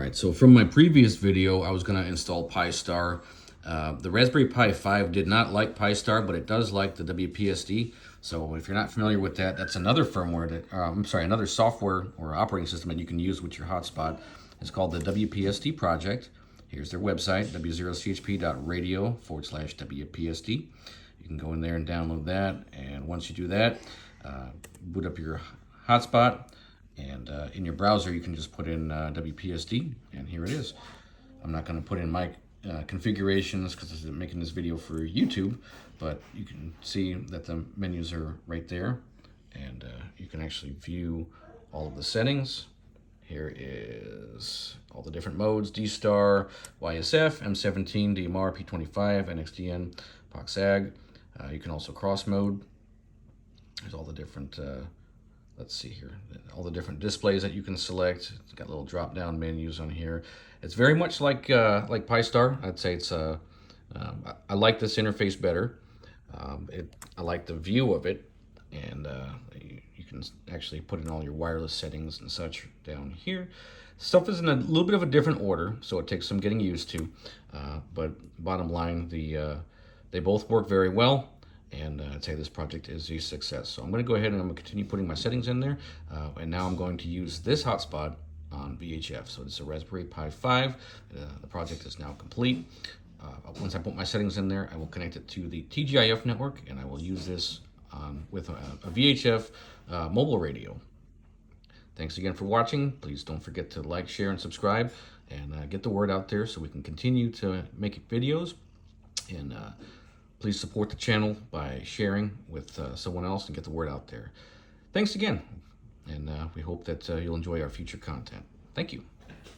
Alright, so from my previous video, I was going to install Pi-Star. The Raspberry Pi 5 did not like Pi-Star, but it does like the WPSD. So if you're not familiar with that, that's another firmware that, another software or operating system that you can use with your hotspot. It's called the WPSD project. Here's their website, w0chp.radio/WPSD. You can go in there and download that, and once you do that, boot up your hotspot, and in your browser you can just put in WPSD, and here it is. I'm not going to put in my configurations because I'm making this video for YouTube, but you can see that the menus are right there, and you can actually view all of the settings. Here is all the different modes: D-Star, YSF, M17, DMR, P25, NXDN, POX-AG. You can also cross mode. There's all the different, let's see here, all the different displays that you can select. It's got little drop-down menus on here. It's very much like Pi-Star. I'd say it's, I like this interface better. I like the view of it, and you can actually put in all your wireless settings and such down here. Stuff is in a little bit of a different order, so it takes some getting used to. But bottom line, they both work very well, and I'd say this project is a success. So I'm going to go ahead and I'm going to continue putting my settings in there, and now I'm going to use this hotspot on VHF. So this is a Raspberry Pi 5. The project is now complete. Once I put my settings in there, I will connect it to the TGIF network, and I will use this with a VHF mobile radio. Thanks again for watching. Please don't forget to like, share, and subscribe, and get the word out there so we can continue to make videos. And please support the channel by sharing with someone else and get the word out there. Thanks again, and we hope that you'll enjoy our future content. Thank you.